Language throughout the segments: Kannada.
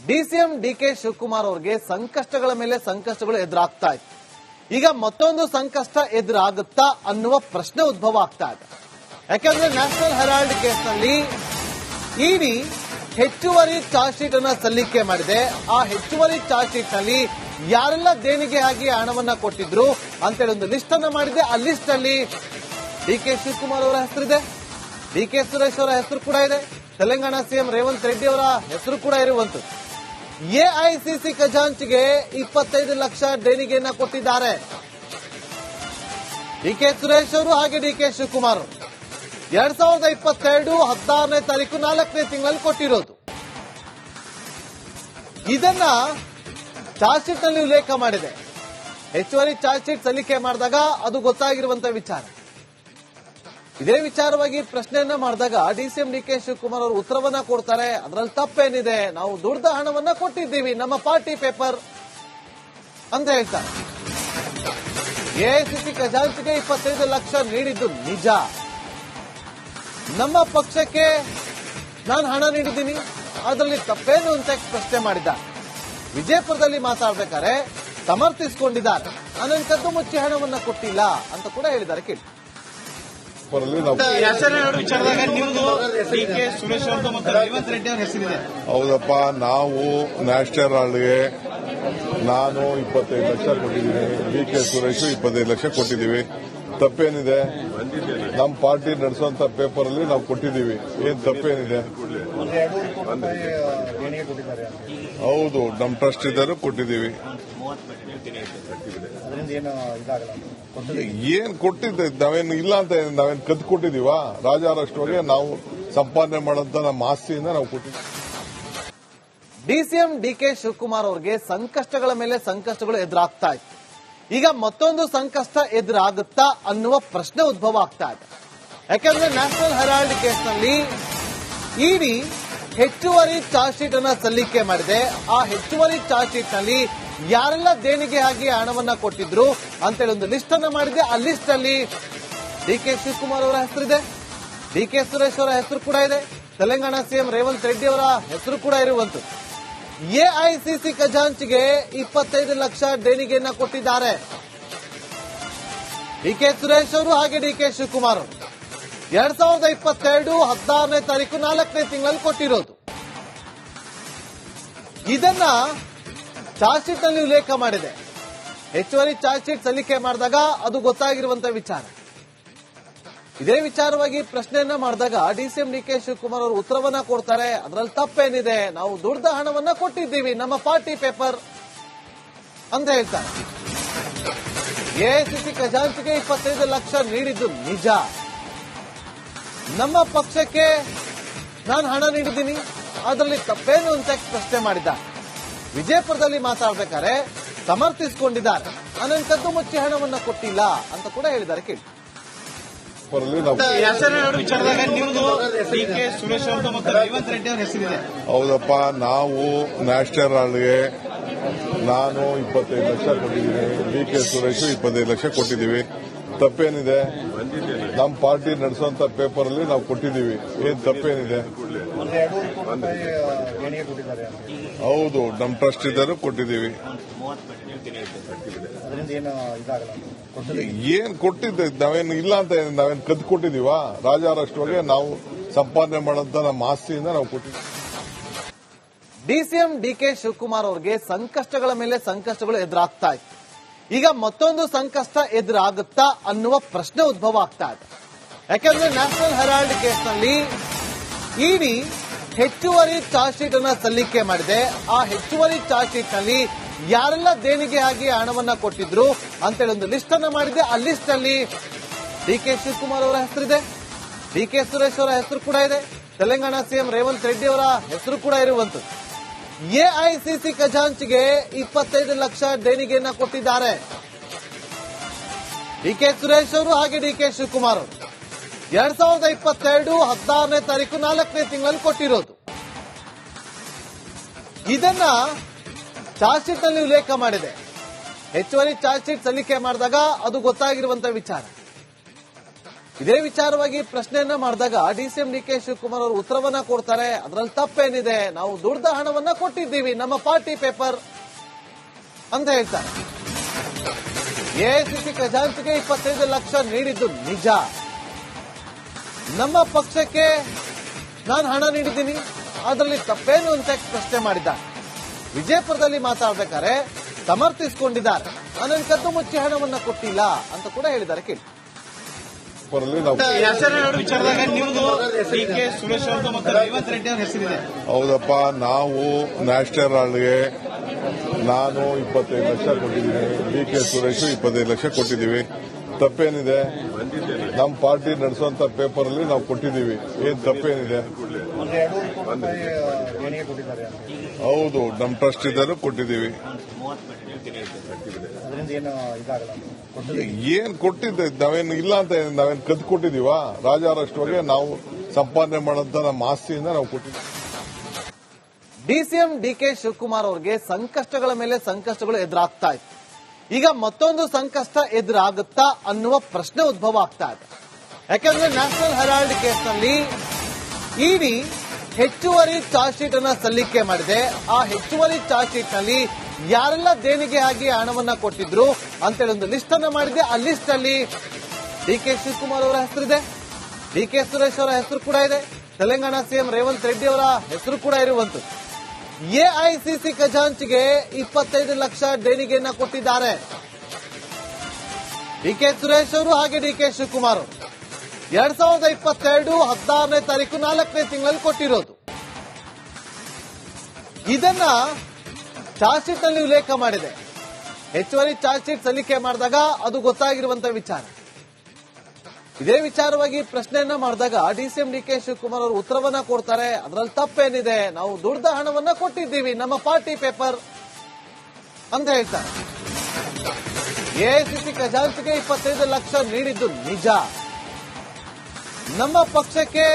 ಡಿಸಿಎಂ ಡಿಕೆ ಶಿವಕುಮಾರ್ ಅವರಿಗೆ ಸಂಕಷ್ಟಗಳ ಮೇಲೆ ಸಂಕಷ್ಟಗಳು ಎದುರಾಗ್ತಾ ಇತ್ತು. ಈಗ ಮತ್ತೊಂದು ಸಂಕಷ್ಟ ಎದುರಾಗುತ್ತಾ ಅನ್ನುವ ಪ್ರಶ್ನೆ ಉದ್ಭವ ಆಗ್ತಾ ಇದೆ. ಯಾಕಂದ್ರೆ ನ್ಯಾಷನಲ್ ಹೆರಾಲ್ಡ್ ಕೇಸ್ನಲ್ಲಿ ಇಡಿ ಹೆಚ್ಚುವರಿ ಚಾರ್ಜ್ ಶೀಟ್ ಅನ್ನ ಸಲ್ಲಿಕೆ ಮಾಡಿದೆ. ಆ ಹೆಚ್ಚುವರಿ ಚಾರ್ಜ್ ಶೀಟ್ ನಲ್ಲಿ ಯಾರೆಲ್ಲ ದೇಣಿಗೆ ಆಗಿ ಹಣವನ್ನ ಕೊಟ್ಟಿದ್ರು ಅಂತೇಳಿ ಒಂದು ಲಿಸ್ಟ್ ಅನ್ನ ಮಾಡಿದೆ. ಆ ಲಿಸ್ಟ್ ಅಲ್ಲಿ ಡಿಕೆ ಶಿವಕುಮಾರ್ ಅವರ ಹೆಸರಿದೆ, ಡಿಕೆ ಸುರೇಶ್ ಅವರ ಹೆಸರು ಕೂಡ ಇದೆ, ತೆಲಂಗಾಣ ಸಿಎಂ ರೇವಂತ್ ರೆಡ್ಡಿ ಅವರ ಹೆಸರು ಕೂಡ ಇರುವಂತದ್ದು. ಎಐಸಿಸಿ ಖಜಾಂಚಿಗೆ 25 ಲಕ್ಷ ದೇಣಿಗೆಯನ್ನ ಕೊಟ್ಟಿದ್ದಾರೆ ಡಿಕೆ ಸುರೇಶ್ ಅವರು ಹಾಗೆ ಡಿಕೆ ಶಿವಕುಮಾರ್ ಅವರು. 2022 16ನೇ ತಾರೀಕು 4ನೇ ತಿಂಗಳಲ್ಲಿ ಕೊಟ್ಟಿರೋದು. ಇದನ್ನ ಚಾರ್ಜ್ ಶೀಟ್ ನಲ್ಲಿ ಉಲ್ಲೇಖ ಮಾಡಿದೆ. ಹೆಚ್ಚುವರಿ ಚಾರ್ಜ್ ಶೀಟ್ ಸಲ್ಲಿಕೆ ಮಾಡಿದಾಗ ಅದು ಗೊತ್ತಾಗಿರುವಂತಹ ವಿಚಾರ. ಇದೇ ವಿಚಾರವಾಗಿ ಪ್ರಶ್ನೆಯನ್ನ ಮಾಡಿದಾಗ ಡಿಸಿಎಂ ಡಿಕೆ ಶಿವಕುಮಾರ್ ಅವರು ಉತ್ತರವನ್ನ ಕೊಡ್ತಾರೆ. ಅದರಲ್ಲಿ ತಪ್ಪೇನಿದೆ, ನಾವು ದುಡ್ಡ ಹಣವನ್ನ ಕೊಟ್ಟಿದ್ದೀವಿ, ನಮ್ಮ ಪಾರ್ಟಿ ಪೇಪರ್ ಅಂತ ಹೇಳ್ತಾರೆ. ಎಐಸಿಸಿ ಖಜಾಂಚಿಗೆ 25 ಲಕ್ಷ ನೀಡಿದ್ದು ನಿಜ, ನಮ್ಮ ಪಕ್ಷಕ್ಕೆ ನಾನು ಹಣ ನೀಡಿದ್ದೀನಿ, ಅದರಲ್ಲಿ ತಪ್ಪೇನು ಅಂತ ಪ್ರಶ್ನೆ ಮಾಡಿದ್ದ. ವಿಜಯಪುರದಲ್ಲಿ ಮಾತಾಡ್ಬೇಕಾದ್ರೆ ಸಮರ್ಥಿಸಿಕೊಂಡಿದ್ದಾರೆ. ನನ್ನ ಕದ್ದು ಮುಚ್ಚಿ ಹಣವನ್ನ ಕೊಟ್ಟಿಲ್ಲ ಅಂತ ಕೂಡ ಹೇಳಿದ್ದಾರೆ. ಕೇಳಿ. ಹೌದಪ್ಪ, ನಾವು ನ್ಯಾಷನಲ್ ಹೆರಾಲ್ಡ್ಗೆ ನಾನು 25 ಲಕ್ಷ ಕೊಟ್ಟಿದ್ದೀನಿ, ಡಿಕೆ ಸುರೇಶ್ 25 ಲಕ್ಷ ಕೊಟ್ಟಿದ್ದೀವಿ. ತಪ್ಪೇನಿದೆ? ನಮ್ಮ ಪಾರ್ಟಿ ನಡೆಸುವಂತ ಪೇಪರ್ ಅಲ್ಲಿ ನಾವು ಕೊಟ್ಟಿದ್ದೀವಿ. ಏನ್ ತಪ್ಪೇನಿದೆ? ಹೌದು, ನಮ್ಮ ಟ್ರಸ್ಟ್ ಇದ್ದರು ಕೊಟ್ಟಿದ್ದೀವಿ. ಏನ್ ಕೊಟ್ಟಿದ್ದೆ? ನಾವೇನು ಇಲ್ಲ ಅಂತ ನಾವೇನು ಕದ್ದು ಕೊಟ್ಟಿದೀವ? ರಾಜಾರಾಷ್ಟ್ರವಾಗಿ ನಾವು ಸಂಪಾದನೆ ಮಾಡೋಂತ ನಮ್ಮ ಆಸ್ತಿಯಿಂದ ನಾವು ಕೊಟ್ಟಿದ್ದೀವಿ. ಡಿಸಿಎಂ ಡಿಕೆ ಶಿವಕುಮಾರ್ ಅವರಿಗೆ ಸಂಕಷ್ಟಗಳ ಮೇಲೆ ಸಂಕಷ್ಟಗಳು ಎದುರಾಗ್ತಾ ಇತ್ತು. ಈಗ ಮತ್ತೊಂದು ಸಂಕಷ್ಟ ಎದುರಾಗುತ್ತಾ ಅನ್ನುವ ಪ್ರಶ್ನೆ ಉದ್ಭವ ಆಗ್ತಾ ಇದೆ. ಯಾಕಂದ್ರೆ ನ್ಯಾಷನಲ್ ಹೆರಾಲ್ಡ್ ಕೇಸ್ನಲ್ಲಿ ಇಡಿ ಹೆಚ್ಚುವರಿ ಚಾರ್ಜ್ ಶೀಟ್ ಅನ್ನ ಸಲ್ಲಿಕೆ ಮಾಡಿದೆ. ಆ ಹೆಚ್ಚುವರಿ ಚಾರ್ಜ್ ಶೀಟ್ ನಲ್ಲಿ ಯಾರೆಲ್ಲ ದೇಣಿಗೆ ಆಗಿ ಹಣವನ್ನ ಕೊಟ್ಟಿದ್ರು ಅಂತೇಳಿ ಒಂದು ಲಿಸ್ಟ್ ಅನ್ನ ಮಾಡಿದೆ. ಆ ಲಿಸ್ಟ್ ಅಲ್ಲಿ ಡಿಕೆ ಶಿವಕುಮಾರ್ ಅವರ ಹೆಸರಿದೆ, ಡಿಕೆ ಸುರೇಶ್ ಅವರ ಹೆಸರು ಕೂಡ ಇದೆ, ತೆಲಂಗಾಣ ಸಿಎಂ ರೇವಂತ್ ರೆಡ್ಡಿ ಅವರ ಹೆಸರು ಕೂಡ ಇರುವಂತದ್ದು. ಎಐಸಿಸಿ ಖಜಾಂಚಿಗೆ 25 ಲಕ್ಷ ದೇಣಿಗೆಯನ್ನ ಕೊಟ್ಟಿದ್ದಾರೆ ಡಿಕೆ ಸುರೇಶ್ ಅವರು ಹಾಗೆ ಡಿಕೆ ಶಿವಕುಮಾರ್ ಅವರು. 2022 16ನೇ ತಾರೀಕು 4ನೇ ತಿಂಗಳಲ್ಲಿ ಕೊಟ್ಟಿರೋದು. ಇದನ್ನ ಚಾರ್ಜ್ ಶೀಟ್ ನಲ್ಲಿ ಉಲ್ಲೇಖ ಮಾಡಿದೆ. ಹೆಚ್ಚುವರಿ ಚಾರ್ಜ್ ಶೀಟ್ ಸಲ್ಲಿಕೆ ಮಾಡಿದಾಗ ಅದು ಗೊತ್ತಾಗಿರುವಂತಹ ವಿಚಾರ. ಇದೇ ವಿಚಾರವಾಗಿ ಪ್ರಶ್ನೆಯನ್ನ ಮಾಡಿದಾಗ ಡಿಸಿಎಂ ಡಿಕೆ ಶಿವಕುಮಾರ್ ಅವರು ಉತ್ತರವನ್ನ ಕೊಡ್ತಾರೆ. ಅದರಲ್ಲಿ ತಪ್ಪೇನಿದೆ, ನಾವು ದುಡ್ಡ ಹಣವನ್ನ ಕೊಟ್ಟಿದ್ದೀವಿ, ನಮ್ಮ ಪಾರ್ಟಿ ಪೇಪರ್ ಅಂತ ಹೇಳ್ತಾರೆ. ಎಐಸಿಸಿ ಖಜಾಂಚಿಗೆ 25 ಲಕ್ಷ ನೀಡಿದ್ದು ನಿಜ, ನಮ್ಮ ಪಕ್ಷಕ್ಕೆ ನಾನು ಹಣ ನೀಡಿದ್ದೀನಿ, ಅದರಲ್ಲಿ ತಪ್ಪೇನು ಅಂತ ಪ್ರಶ್ನೆ ಮಾಡಿದ್ದ. ವಿಜಯಪುರದಲ್ಲಿ ಮಾತಾಡ್ಬೇಕಾದ್ರೆ ಸಮರ್ಥಿಸಿಕೊಂಡಿದ್ದಾರೆ. ನನ್ನ ಕದ್ದು ಮುಚ್ಚಿ ಹಣವನ್ನ ಕೊಟ್ಟಿಲ್ಲ ಅಂತ ಕೂಡ ಹೇಳಿದ್ದಾರೆ. ಕೇಳಿ. ಹೌದಪ್ಪ, ನಾವು ನ್ಯಾಷನಲ್ ಹೆರಾಲ್ಡ್ಗೆ ನಾನು 25 ಲಕ್ಷ ಕೊಟ್ಟಿದ್ದೀನಿ, ಡಿಕೆ ಸುರೇಶ್ 25 ಲಕ್ಷ ಕೊಟ್ಟಿದ್ದೀವಿ. ತಪ್ಪೇನಿದೆ? ನಮ್ಮ ಪಾರ್ಟಿ ನಡೆಸುವಂತ ಪೇಪರ್ ಅಲ್ಲಿ ನಾವು ಕೊಟ್ಟಿದ್ದೀವಿ. ಏನ್ ತಪ್ಪೇನಿದೆ? ಹೌದು, ನಮ್ಮ ಟ್ರಸ್ಟ್ ಇದ್ದರು ಕೊಟ್ಟಿದ್ದೀವಿ. ಏನ್ ಕೊಟ್ಟಿದ್ದೆ? ನಾವೇನು ಇಲ್ಲ ಅಂತ ನಾವೇನು ಕದ್ದು ಕೊಟ್ಟಿದೀವ? ರಾಜಾರಾಷ್ಟ್ರವಾಗಿ ನಾವು ಸಂಪಾದನೆ ಮಾಡೋಂತ ನಮ್ಮ ಆಸ್ತಿಯಿಂದ ನಾವು ಕೊಟ್ಟಿದ್ದೀವಿ. ಡಿಸಿಎಂ ಡಿಕೆ ಶಿವಕುಮಾರ್ ಅವರಿಗೆ ಸಂಕಷ್ಟಗಳ ಮೇಲೆ ಸಂಕಷ್ಟಗಳು ಎದುರಾಗ್ತಾ ಇತ್ತು. ಈಗ ಮತ್ತೊಂದು ಸಂಕಷ್ಟ ಎದುರಾಗುತ್ತಾ ಅನ್ನುವ ಪ್ರಶ್ನೆ ಉದ್ಭವ ಆಗ್ತಾ ಇದೆ. ಯಾಕಂದ್ರೆ ನ್ಯಾಷನಲ್ ಹೆರಾಲ್ಡ್ ಕೇಸ್ನಲ್ಲಿ ಇಡಿ ಹೆಚ್ಚುವರಿ ಚಾರ್ಜ್ ಶೀಟ್ ಅನ್ನ ಸಲ್ಲಿಕೆ ಮಾಡಿದೆ. ಆ ಹೆಚ್ಚುವರಿ ಚಾರ್ಜ್ ಶೀಟ್ ನಲ್ಲಿ ಯಾರೆಲ್ಲ ದೇಣಿಗೆ ಆಗಿ ಹಣವನ್ನ ಕೊಟ್ಟಿದ್ರು ಅಂತೇಳಿ ಒಂದು ಲಿಸ್ಟ್ ಅನ್ನ ಮಾಡಿದೆ. ಆ ಲಿಸ್ಟ್ ಅಲ್ಲಿ ಡಿಕೆ ಶಿವಕುಮಾರ್ ಅವರ ಹೆಸರಿದೆ, ಡಿಕೆ ಸುರೇಶ್ ಅವರ ಹೆಸರು ಕೂಡ ಇದೆ, ತೆಲಂಗಾಣ ಸಿಎಂ ರೇವಂತ್ ರೆಡ್ಡಿ ಅವರ ಹೆಸರು ಕೂಡ ಇರುವಂತದ್ದು. ಎಐಸಿಸಿ ಖಜಾಂಚಿಗೆ 25 ಲಕ್ಷ ದೇಣಿಗೆಯನ್ನ ಕೊಟ್ಟಿದ್ದಾರೆ ಡಿಕೆ ಸುರೇಶ್ ಅವರು ಹಾಗೆ ಡಿಕೆ ಶಿವಕುಮಾರ್ ಅವರು. 2022 16ನೇ ತಾರೀಕು 4ನೇ ತಿಂಗಳಲ್ಲಿ ಕೊಟ್ಟಿರೋದು. ಇದನ್ನ ಚಾರ್ಜ್ ಶೀಟ್ ನಲ್ಲಿ ಉಲ್ಲೇಖ ಮಾಡಿದೆ. ಹೆಚ್ಚುವರಿ ಚಾರ್ಜ್ ಶೀಟ್ ಸಲ್ಲಿಕೆ ಮಾಡಿದಾಗ ಅದು ಗೊತ್ತಾಗಿರುವಂತಹ ವಿಚಾರ. ಇದೇ ವಿಚಾರವಾಗಿ ಪ್ರಶ್ನೆಯನ್ನ ಮಾಡಿದಾಗ ಡಿಸಿಎಂ ಡಿ ಕೆ ಶಿವಕುಮಾರ್ ಅವರು ಉತ್ತರವನ್ನ ಕೊಡ್ತಾರೆ. ಅದರಲ್ಲಿ ತಪ್ಪೇನಿದೆ, ನಾವು ದುಡ್ಡ ಹಣವನ್ನ ಕೊಟ್ಟಿದ್ದೀವಿ, ನಮ್ಮ ಪಾರ್ಟಿ ಪೇಪರ್ ಅಂತ ಹೇಳ್ತಾರೆ. ಎಐಸಿಸಿ ಖಜಾಂಚಿಗೆ 25 ಲಕ್ಷ ನೀಡಿದ್ದು ನಿಜ, ನಮ್ಮ ಪಕ್ಷಕ್ಕೆ ನಾನು ಹಣ ನೀಡಿದ್ದೀನಿ, ಅದರಲ್ಲಿ ತಪ್ಪೇನು ಅಂತ ಪ್ರಶ್ನೆ ಮಾಡಿದ್ದಾರೆ. ವಿಜಯಪುರದಲ್ಲಿ ಮಾತಾಡಬೇಕಾದ್ರೆ ಸಮರ್ಥಿಸಿಕೊಂಡಿದ್ದಾರೆ. ನಾನು ಕದ್ದು ಮುಚ್ಚಿ ಹಣವನ್ನ ಕೊಟ್ಟಿಲ್ಲ ಅಂತ ಕೂಡ ಹೇಳಿದ್ದಾರೆ. ಕೇಳಿ. ವಿಚಾರದಾಗ ನಿಮ್ದು ಡಿ.ಕೆ. ಸುರೇಶ್ ಅವ್ರದ್ದು ಮತ್ತು ರೇವಂತ್ ರೆಡ್ಡಿ ಅವ್ರ ಹೆಸರಿದೆ. ಹೌದಪ್ಪ, ನಾವು ನ್ಯಾಷನಲ್ ಹಾಲ್ಗೆ ನಾನು 25 ಲಕ್ಷ ಕೊಟ್ಟಿದ್ದೀನಿ, ಡಿ.ಕೆ. ಸುರೇಶ್ 25 ಲಕ್ಷ ಕೊಟ್ಟಿದ್ದೀವಿ. ತಪ್ಪೇನಿದೆ? ನಮ್ಮ ಪಾರ್ಟಿ ನಡೆಸುವಂತ ಪೇಪರ್ ಅಲ್ಲಿ ನಾವು ಕೊಟ್ಟಿದ್ದೀವಿ. ಏನ್ ತಪ್ಪೇನಿದೆ? ಹೌದು, ನಮ್ಮ ಟ್ರಸ್ಟ್ ಇದ್ದರೂ ಕೊಟ್ಟಿದ್ದೀವಿ. ಏನ್ ಕೊಟ್ಟಿದ್ದೆ? ನಾವೇನು ಇಲ್ಲ ಅಂತ ನಾವೇನು ಕದ್ದು ಕೊಟ್ಟಿದೀವ? ರಾಜಾರಷ್ಟುವಾಗೆ ನಾವು ಸಂಪಾದನೆ ಮಾಡೋಂತ ನಮ್ಮ ಆಸ್ತಿಯಿಂದ ನಾವು ಕೊಟ್ಟಿದ್ದೀವಿ. ಡಿಸಿಎಂ ಡಿ ಕೆ ಶಿವಕುಮಾರ್ ಅವರಿಗೆ ಸಂಕಷ್ಟಗಳ ಮೇಲೆ ಸಂಕಷ್ಟಗಳು ಎದುರಾಗ್ತಾ ಇತ್ತು. ಈಗ ಮತ್ತೊಂದು ಸಂಕಷ್ಟ ಎದುರಾಗುತ್ತಾ ಅನ್ನುವ ಪ್ರಶ್ನೆ ಉದ್ಭವ ಆಗ್ತಾ ಇದೆ. ಯಾಕಂದ್ರೆ ನ್ಯಾಷನಲ್ ಹೆರಾಲ್ಡ್ ಕೇಸ್ನಲ್ಲಿ ಇಡಿ ಹೆಚ್ಚುವರಿ ಚಾರ್ಜ್ ಶೀಟ್ ಅನ್ನ ಸಲ್ಲಿಕೆ ಮಾಡಿದೆ. ಆ ಹೆಚ್ಚುವರಿ ಚಾರ್ಜ್ ಶೀಟ್ ನಲ್ಲಿ ಯಾರೆಲ್ಲ ದೇಣಿಗೆ ಆಗಿ ಹಣವನ್ನ ಕೊಟ್ಟಿದ್ರು ಅಂತೇಳಿ ಒಂದು ಲಿಸ್ಟ್ ಅನ್ನ ಮಾಡಿದೆ. ಆ ಲಿಸ್ಟ್ ಅಲ್ಲಿ ಡಿ ಕೆ ಶಿವಕುಮಾರ್ ಅವರ ಹೆಸರಿದೆ, ಡಿ ಕೆ ಸುರೇಶ್ ಅವರ ಹೆಸರು ಕೂಡ ಇದೆ, ತೆಲಂಗಾಣ ಸಿಎಂ ರೇವಂತ್ ರೆಡ್ಡಿ ಅವರ ಹೆಸರು ಕೂಡ ಇರುವಂತದ್ದು. ಎಐಸಿಸಿ ಖಜಾಂಚಿಗೆ 25 ಲಕ್ಷ ದೇಣಿಗೆಯನ್ನ ಕೊಟ್ಟಿದ್ದಾರೆ ಡಿ ಕೆ ಸುರೇಶ್ ಅವರು ಹಾಗೆ ಡಿ ಕೆ ಶಿವಕುಮಾರ್ ಅವರು. 2022 16ನೇ ತಾರೀಕು 4ನೇ ತಿಂಗಳಲ್ಲಿ ಕೊಟ್ಟಿರೋದು. ಇದನ್ನ ಚಾರ್ಜ್ ಶೀಟ್ ನಲ್ಲಿ ಉಲ್ಲೇಖ ಮಾಡಿದೆ. ಹೆಚ್ಚುವರಿ ಚಾರ್ಜ್ ಶೀಟ್ ಸಲ್ಲಿಕೆ ಮಾಡಿದಾಗ ಅದು ಗೊತ್ತಾಗಿರುವಂತಹ ವಿಚಾರ. ಇದೇ ವಿಚಾರವಾಗಿ ಪ್ರಶ್ನೆಯನ್ನ ಮಾಡಿದಾಗ ಡಿಸಿಎಂ ಡಿ ಕೆ ಶಿವಕುಮಾರ್ ಅವರು ಉತ್ತರವನ್ನ ಕೊಡ್ತಾರೆ. ಅದರಲ್ಲಿ ತಪ್ಪೇನಿದೆ, ನಾವು ದುಡ್ಡ ಹಣವನ್ನ ಕೊಟ್ಟಿದ್ದೀವಿ, ನಮ್ಮ ಪಾರ್ಟಿ ಪೇಪರ್ ಅಂತ ಹೇಳ್ತಾರೆ. ಎಐಸಿಸಿ ಖಜಾಂಚಿಗೆ 25 ಲಕ್ಷ ನೀಡಿದ್ದು ನಿಜ, ನಮ್ಮ ಪಕ್ಷಕ್ಕೆ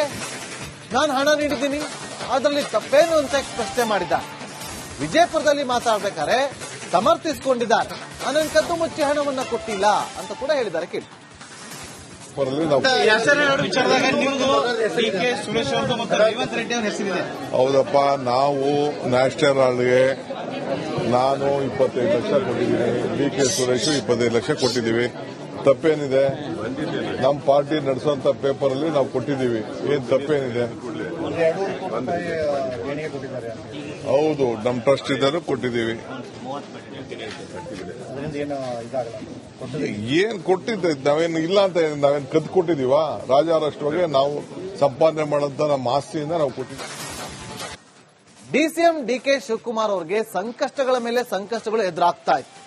ನಾನು ಹಣ ನೀಡಿದ್ದೀನಿ, ಅದರಲ್ಲಿ ತಪ್ಪೇನು ಅಂತ ಪ್ರಶ್ನೆ ಮಾಡಿದ್ದಾರೆ. ವಿಜಯಪುರದಲ್ಲಿ ಮಾತಾಡಬೇಕಾದ್ರೆ ಸಮರ್ಥಿಸಿಕೊಂಡಿದ್ದಾರೆ. ನಾನು ಕದ್ದು ಮುಚ್ಚಿ ಹಣವನ್ನ ಕೊಟ್ಟಿಲ್ಲ ಅಂತ ಕೂಡ ಹೇಳಿದ್ದಾರೆ. ಕೇಳಿ. ವಿಚಾರದಾಗ ನಿಮ್ದು ಡಿ.ಕೆ. ಸುರೇಶ್ ಅವ್ರದ್ದು ಮತ್ತು ರೇವಂತ್ ರೆಡ್ಡಿ ಅವ್ರ ಹೆಸರಿದೆ. ಹೌದಪ್ಪ, ನಾವು ನ್ಯಾಷನಲ್ ಹಾಲ್ಗೆ ನಾನು 25 ಲಕ್ಷ ಕೊಟ್ಟಿದ್ದೀನಿ, ಡಿ.ಕೆ. ಸುರೇಶ್ 25 ಲಕ್ಷ ಕೊಟ್ಟಿದ್ದೀವಿ. ತಪ್ಪೇನಿದೆ? ನಮ್ಮ ಪಾರ್ಟಿ ನಡೆಸುವಂತ ಪೇಪರ್ ಅಲ್ಲಿ ನಾವು ಕೊಟ್ಟಿದ್ದೀವಿ. ಏನ್ ತಪ್ಪೇನಿದೆ? ಹೌದು, ನಮ್ಮ ಟ್ರಸ್ಟ್ ಇದ್ದರೂ ಕೊಟ್ಟಿದ್ದೀವಿ. ಏನ್ ಕೊಟ್ಟಿದ್ದೆ? ನಾವೇನು ಇಲ್ಲ ಅಂತ ನಾವೇನು ಕದ್ದು ಕೊಟ್ಟಿದೀವ? ರಾಜಾರಷ್ಟುವಾಗೆ ನಾವು ಸಂಪಾದನೆ ಮಾಡೋಂತ ನಮ್ಮ ಆಸ್ತಿಯಿಂದ ನಾವು ಕೊಟ್ಟಿದ್ದೀವಿ. ಡಿಸಿಎಂ ಡಿ ಕೆ ಶಿವಕುಮಾರ್ ಅವರಿಗೆ ಸಂಕಷ್ಟಗಳ ಮೇಲೆ ಸಂಕಷ್ಟಗಳು ಎದುರಾಗ್ತಾ ಇತ್ತು.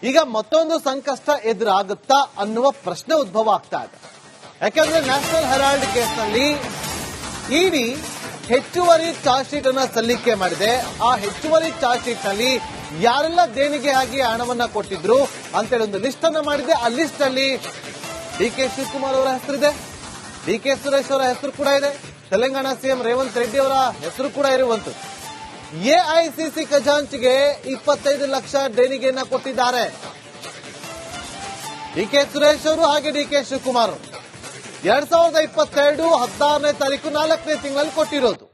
ಈಗ ಮತ್ತೊಂದು ಸಂಕಷ್ಟ ಎದುರಾಗುತ್ತಾ ಅನ್ನುವ ಪ್ರಶ್ನೆ ಉದ್ಭವ ಆಗ್ತಾ ಇದೆ. ಯಾಕಂದ್ರೆ ನ್ಯಾಷನಲ್ ಹೆರಾಲ್ಡ್ ಕೇಸ್ನಲ್ಲಿ ಇಡಿ ಹೆಚ್ಚುವರಿ ಚಾರ್ಜ್ ಶೀಟ್ ಅನ್ನ ಸಲ್ಲಿಕೆ ಮಾಡಿದೆ. ಆ ಹೆಚ್ಚುವರಿ ಚಾರ್ಜ್ ಶೀಟ್ ನಲ್ಲಿ ಯಾರೆಲ್ಲ ದೇಣಿಗೆ ಆಗಿ ಹಣವನ್ನ ಕೊಟ್ಟಿದ್ರು ಅಂತೇಳಿ ಒಂದು ಲಿಸ್ಟ್ ಅನ್ನ ಮಾಡಿದೆ. ಆ ಲಿಸ್ಟ್ ಅಲ್ಲಿ ಡಿ ಕೆ ಶಿವಕುಮಾರ್ ಅವರ ಹೆಸರಿದೆ, ಡಿ ಕೆ ಸುರೇಶ್ ಅವರ ಹೆಸರು ಕೂಡ ಇದೆ, ತೆಲಂಗಾಣ ಸಿಎಂ ರೇವಂತ್ ರೆಡ್ಡಿ ಅವರ ಹೆಸರು ಕೂಡ ಇರುವಂತದ್ದು. ಎಐಸಿಸಿ ಖಜಾಂಚಿಗೆ 25 ಲಕ್ಷ ದೇಣಿಗೆಯನ್ನ ಕೊಟ್ಟಿದ್ದಾರೆ ಡಿ ಕೆ ಸುರೇಶ್ ಅವರು ಹಾಗೆ ಡಿ ಕೆ ಶಿವಕುಮಾರ್ ಅವರು. 2022 16ನೇ ತಾರೀಕು 4ನೇ ತಿಂಗಳಲ್ಲಿ ಕೊಟ್ಟಿರೋದು.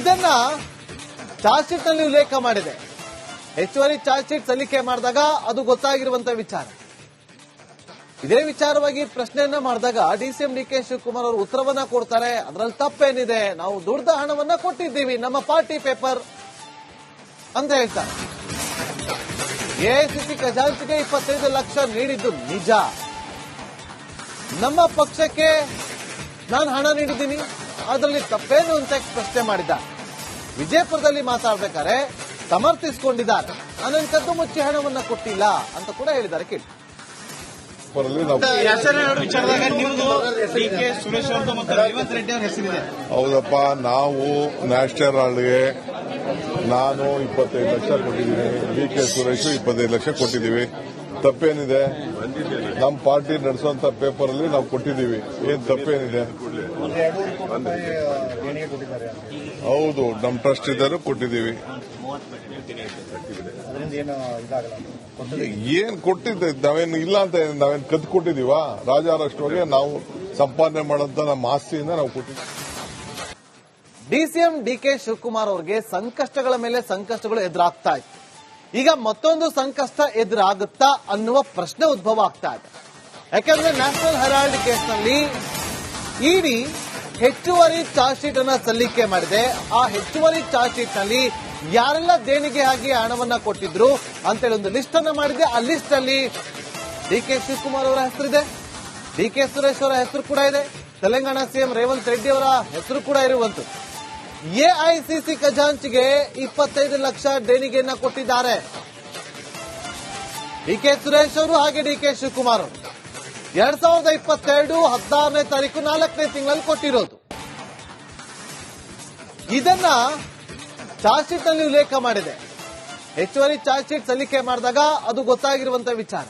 ಇದನ್ನ ಚಾರ್ಜ್ ಶೀಟ್ ನಲ್ಲಿ ಉಲ್ಲೇಖ ಮಾಡಿದೆ. ಹೆಚ್ಚುವರಿ ಚಾರ್ಜ್ ಶೀಟ್ ಸಲ್ಲಿಕೆ ಮಾಡಿದಾಗ ಅದು ಗೊತ್ತಾಗಿರುವಂತಹ ವಿಚಾರ. ಇದೇ ವಿಚಾರವಾಗಿ ಪ್ರಶ್ನೆಯನ್ನ ಮಾಡಿದಾಗ ಡಿಸಿಎಂ ಡಿ ಕೆ ಶಿವಕುಮಾರ್ ಅವರು ಉತ್ತರವನ್ನ ಕೊಡ್ತಾರೆ. ಅದರಲ್ಲಿ ತಪ್ಪೇನಿದೆ, ನಾವು ದುಡ್ಡ ಹಣವನ್ನ ಕೊಟ್ಟಿದ್ದೀವಿ, ನಮ್ಮ ಪಾರ್ಟಿ ಪೇಪರ್ ಅಂತ ಹೇಳ್ತಾರೆ. ಎಐಸಿಸಿ ಖಜಾಂಚಿಗೆ 25 ಲಕ್ಷ ನೀಡಿದ್ದು ನಿಜ, ನಮ್ಮ ಪಕ್ಷಕ್ಕೆ ನಾನು ಹಣ ನೀಡಿದ್ದೀನಿ, ಅದರಲ್ಲಿ ತಪ್ಪೇನು ಅಂತ ಪ್ರಶ್ನೆ ಮಾಡಿದ್ದಾರೆ. ವಿಜಯಪುರದಲ್ಲಿ ಮಾತಾಡಬೇಕಾದ್ರೆ ಸಮರ್ಥಿಸಿಕೊಂಡಿದ್ದಾರೆ. ನಾನು ಕದ್ದು ಮುಚ್ಚಿ ಹಣವನ್ನ ಕೊಟ್ಟಿಲ್ಲ ಅಂತ ಕೂಡ ಹೇಳಿದ್ದಾರೆ. ಕೇಳಿ. ವಿಚಾರದಾಗ ನಿಮ್ದು ಡಿ.ಕೆ. ಸುರೇಶ್ ಅವ್ರದ್ದು ಮತ್ತು ರೇವಂತ್ ರೆಡ್ಡಿ ಅವ್ರ ಹೆಸರಿದೆ. ಹೌದಪ್ಪ, ನಾವು ನ್ಯಾಷನಲ್ ಹಾಲ್ಗೆ ನಾನು 25 ಲಕ್ಷ ಕೊಟ್ಟಿದ್ದೀನಿ, ಡಿ.ಕೆ. ಸುರೇಶ್ 25 ಲಕ್ಷ ಕೊಟ್ಟಿದ್ದೀವಿ. ತಪ್ಪೇನಿದೆ? ನಮ್ಮ ಪಾರ್ಟಿ ನಡೆಸುವಂತ ಪೇಪರ್ ಅಲ್ಲಿ ನಾವು ಕೊಟ್ಟಿದ್ದೀವಿ. ಏನ್ ತಪ್ಪೇನಿದೆ? ಹೌದು, ನಮ್ಮ ಟ್ರಸ್ಟ್ ಇದ್ದರೂ ಕೊಟ್ಟಿದ್ದೀವಿ. ಅದರಿಂದ ಏನು ಇದಾಗಲ್ಲ. ಏನ್ ಕೊಟ್ಟಿದ್ದೆ ನಾವೇನು ಇಲ್ಲ ಅಂತ ನಾವೇನು ಕದ್ದು ಕೊಟ್ಟಿದೀವ? ರಾಜಾರಷ್ಟುವಾಗೆ ನಾವು ಸಂಪಾದನೆ ಮಾಡೋಂತ ನಮ್ಮ ಆಸ್ತಿಯಿಂದ ನಾವು ಕೊಟ್ಟಿದ್ದೀವಿ. ಡಿಸಿಎಂ ಡಿಕೆ ಶಿವಕುಮಾರ್ ಅವರಿಗೆ ಸಂಕಷ್ಟಗಳ ಮೇಲೆ ಸಂಕಷ್ಟಗಳು ಎದುರಾಗ್ತಾ ಇತ್ತು. ಈಗ ಮತ್ತೊಂದು ಸಂಕಷ್ಟ ಎದುರಾಗುತ್ತಾ ಅನ್ನುವ ಪ್ರಶ್ನೆ ಉದ್ಭವ ಆಗ್ತಾ ಇದೆ. ಯಾಕಂದ್ರೆ ನ್ಯಾಷನಲ್ ಹೆರಾಲ್ಡ್ ಕೇಸ್ನಲ್ಲಿ ಇಡಿ ಹೆಚ್ಚುವರಿ ಚಾರ್ಜ್ ಶೀಟ್ ಅನ್ನ ಸಲ್ಲಿಕೆ ಮಾಡಿದೆ. ಆ ಹೆಚ್ಚುವರಿ ಚಾರ್ಜ್ ಶೀಟ್ ನಲ್ಲಿ ಯಾರೆಲ್ಲ ದೇಣಿಗೆ ಆಗಿ ಹಣವನ್ನ ಕೊಟ್ಟಿದ್ರು ಅಂತೇಳಿ ಒಂದು ಲಿಸ್ಟ್ ಅನ್ನ ಮಾಡಿದೆ. ಆ ಲಿಸ್ಟ್ ಅಲ್ಲಿ ಡಿಕೆ ಶಿವಕುಮಾರ್ ಅವರ ಹೆಸರಿದೆ, ಡಿಕೆ ಸುರೇಶ್ ಅವರ ಹೆಸರು ಕೂಡ ಇದೆ, ತೆಲಂಗಾಣ ಸಿಎಂ ರೇವಂತ್ ರೆಡ್ಡಿ ಅವರ ಹೆಸರು ಕೂಡ ಇರುವಂತದ್ದು. ಎಐಸಿಸಿ ಖಜಾಂಚಿಗೆ 25 ಲಕ್ಷ ದೇಣಿಗೆಯನ್ನ ಕೊಟ್ಟಿದ್ದಾರೆ ಡಿಕೆ ಸುರೇಶ್ ಅವರು ಹಾಗೆ ಡಿಕೆ ಶಿವಕುಮಾರ್ ಅವರು. 2022 16ನೇ ತಾರೀಕು 4ನೇ ತಿಂಗಳಲ್ಲಿ ಕೊಟ್ಟಿರೋದು. ಇದನ್ನ ಚಾರ್ಜ್ ಶೀಟ್ ನಲ್ಲಿ ಉಲ್ಲೇಖ ಮಾಡಿದೆ. ಹೆಚ್ಚುವರಿ ಚಾರ್ಜ್ ಶೀಟ್ ಸಲ್ಲಿಕೆ ಮಾಡಿದಾಗ ಅದು ಗೊತ್ತಾಗಿರುವಂತಹ ವಿಚಾರ.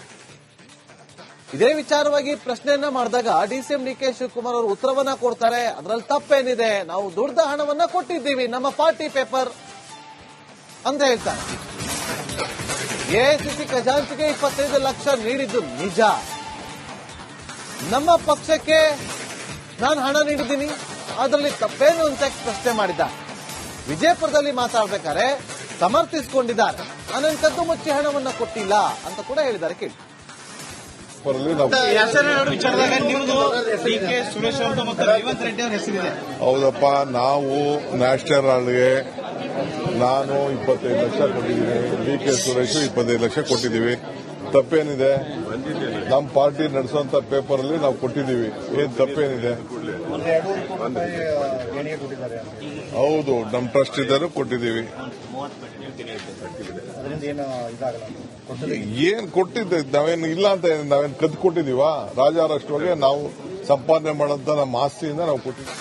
ಇದೇ ವಿಚಾರವಾಗಿ ಪ್ರಶ್ನೆಯನ್ನ ಮಾಡಿದಾಗ ಡಿಸಿಎಂ ಡಿಕೆ ಶಿವಕುಮಾರ್ ಅವರು ಉತ್ತರವನ್ನ ಕೊಡ್ತಾರೆ. ಅದರಲ್ಲಿ ತಪ್ಪೇನಿದೆ, ನಾವು ದುಡ್ಡ ಹಣವನ್ನ ಕೊಟ್ಟಿದ್ದೀವಿ, ನಮ್ಮ ಪಾರ್ಟಿ ಪೇಪರ್ ಅಂತ ಹೇಳ್ತಾರೆ. ಎಐಸಿಸಿ ಖಜಾಂಚಿಗೆ 25 ಲಕ್ಷ ನೀಡಿದ್ದು ನಿಜ, ನಮ್ಮ ಪಕ್ಷಕ್ಕೆ ನಾನು ಹಣ ನೀಡಿದ್ದೀನಿ, ಅದರಲ್ಲಿ ತಪ್ಪೇನು ಅಂತ ಪ್ರಶ್ನೆ ಮಾಡಿದ್ದ. ವಿಜಯಪುರದಲ್ಲಿ ಮಾತಾಡ್ಬೇಕಾದ್ರೆ ಸಮರ್ಥಿಸಿಕೊಂಡಿದ್ದಾರೆ, ನಾನು ಕದ್ದು ಮುಚ್ಚಿ ಹಣವನ್ನ ಕೊಟ್ಟಿಲ್ಲ ಅಂತ ಕೂಡ ಹೇಳಿದ್ದಾರೆ. ಕೇಳಿ. ವಿಚಾರದಾಗ ನಿಮ್ದು ಡಿಕೆ ಸುರೇಶ್ ಅವ್ರದ್ದು ಮತ್ತು ರೇವಂತ್ ರೆಡ್ಡಿ ಅವ್ರ ಹೆಸರಿದೆ. ಹೌದಪ್ಪ, ನಾವು ನ್ಯಾಷನಲ್ ಹೆರಾಲ್ಡ್ಗೆ ನಾನು 25 ಲಕ್ಷ ಕೊಟ್ಟಿದ್ದೀನಿ, ಡಿಕೆ ಸುರೇಶ್ 25 ಲಕ್ಷ ಕೊಟ್ಟಿದ್ದೀವಿ. ತಪ್ಪೇನಿದೆ? ನಮ್ಮ ಪಾರ್ಟಿ ನಡೆಸುವಂತ ಪೇಪರ್ ಅಲ್ಲಿ ನಾವು ಕೊಟ್ಟಿದ್ದೀವಿ. ಏನ್ ತಪ್ಪೇನಿದೆ? ಹೌದು, ನಮ್ಮ ಟ್ರಸ್ಟ್ ಇದ್ದರೂ ಕೊಟ್ಟಿದ್ದೀವಿ. ಅದರಿಂದ ಏನು ಇದಾಗಲ್ಲ. ಏನ್ ಕೊಟ್ಟಿದ್ದೆ ನಾವೇನು ಇಲ್ಲ ಅಂತ ನಾವೇನು ಕದ್ದು ಕೊಟ್ಟಿದೀವ? ರಾಜಾರಷ್ಟುವಾಗೆ ನಾವು ಸಂಪಾದನೆ ಮಾಡೋಂತ ನಮ್ಮ ಆಸ್ತಿಯಿಂದ ನಾವು ಕೊಟ್ಟಿದ್ದೀವಿ.